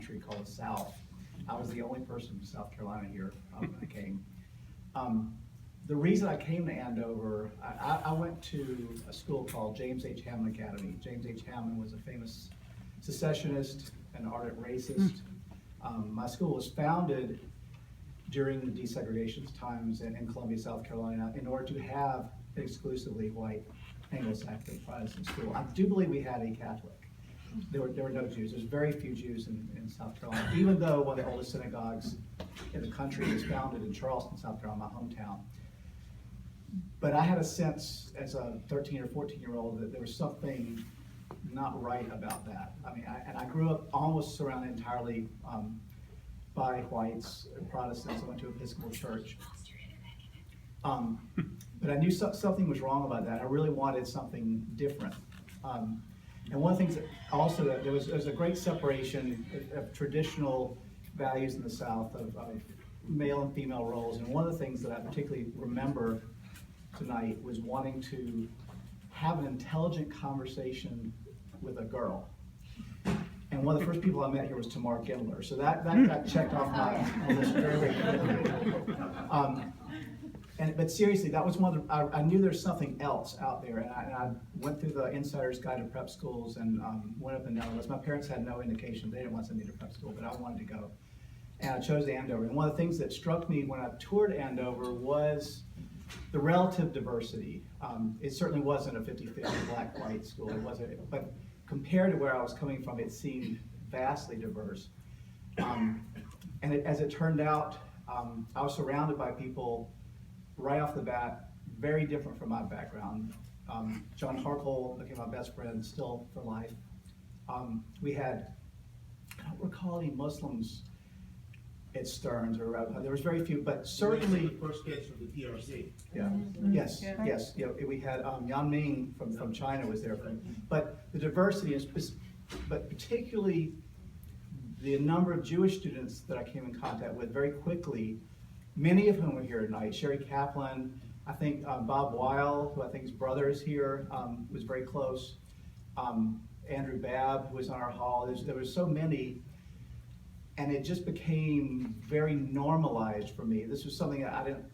country called the South. I was the only person from South Carolina here when I came. The reason I came to Andover, I went to a school called James H. Hamlin Academy. James H. Hamlin was a famous secessionist and ardent racist. My school was founded during the desegregation times in Columbia, South Carolina, in order to have an exclusively white Anglo-Saxon Protestant school. I do believe we had a Catholic. There were no Jews. There's very few Jews in South Carolina, even though one of the oldest synagogues in the country was founded in Charleston, South Carolina, my hometown. But I had a sense as a 13 or 14-year-old that there was something not right about that. I mean, I grew up almost surrounded entirely by whites, Protestants. I went to Episcopal church. But I knew something was wrong about that. I really wanted something different. And one of the things that also, that there was a great separation of traditional values in the South of male and female roles. And one of the things that I particularly remember tonight was wanting to have an intelligent conversation with a girl. And one of the first people I met here was Tamar Gindler. So that got checked off my list very, very quickly. But seriously, that was one of the, I knew there's something else out there, and I went through the Insider's Guide to Prep Schools and went up and down the list. My parents had no indication, they didn't want to send me to prep school, but I wanted to go. And I chose Andover. And one of the things that struck me when I toured Andover was the relative diversity. It certainly wasn't a 50-50 black-white school, it wasn't, but compared to where I was coming from, it seemed vastly diverse. And as it turned out, I was surrounded by people right off the bat, very different from my background. John Harkle became my best friend, still for life. We had, I don't recall any Muslims at Stearns, or there was very few, but certainly. The first kids from the PRC. Yeah, yes, yes. Yeah, we had Yan Ming from China was there, but the diversity is, but particularly the number of Jewish students that I came in contact with very quickly. Many of whom are here tonight. Sherry Kaplan, I think Bob Weil, who I think his brother is here, was very close. Andrew Babb, who was on our hall. There were so many, and it just became very normalized for me. This was something that I didn't,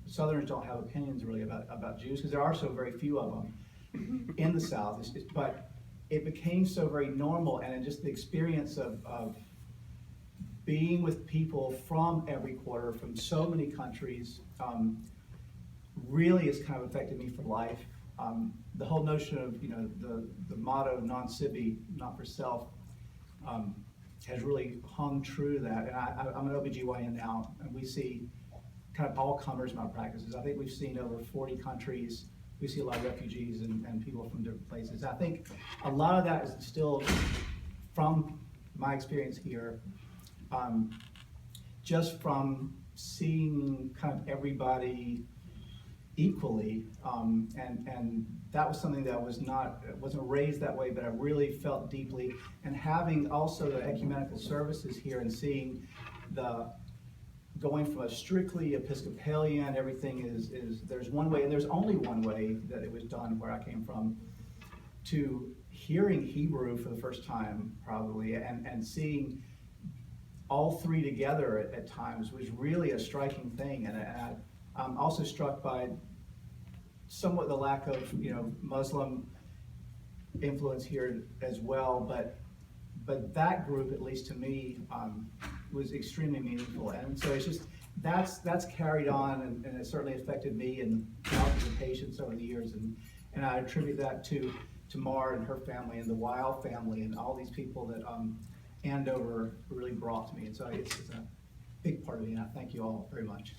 Southerners don't have opinions really about Jews, because there are so very few of them in the South, but it became so very normal, and just the experience of being with people from every quarter, from so many countries, really has kind of affected me for life. The whole notion of, the motto non sibi, not for self, has really hung true to that. And I'm an OBGYN now, and we see kind of all comers in our practices. I think we've seen over 40 countries. We see a lot of refugees and people from different places. I think a lot of that is instilled from my experience here. Just from seeing kind of everybody equally, and that was something that wasn't raised that way, but I really felt deeply. And having also the ecumenical services here and seeing going from a strictly Episcopalian, everything is there's one way, and there's only one way that it was done where I came from, to hearing Hebrew for the first time probably, and seeing all three together at times was really a striking thing. And I'm also struck by somewhat the lack of Muslim influence here as well, but that group, at least to me, was extremely meaningful. And so it's just that's carried on, and it certainly affected me and thousands of patients over the years, and I attribute that to Tamar and her family and the Weil family and all these people that Andover really brought to me. And so it's a big part of me, and I thank you all very much.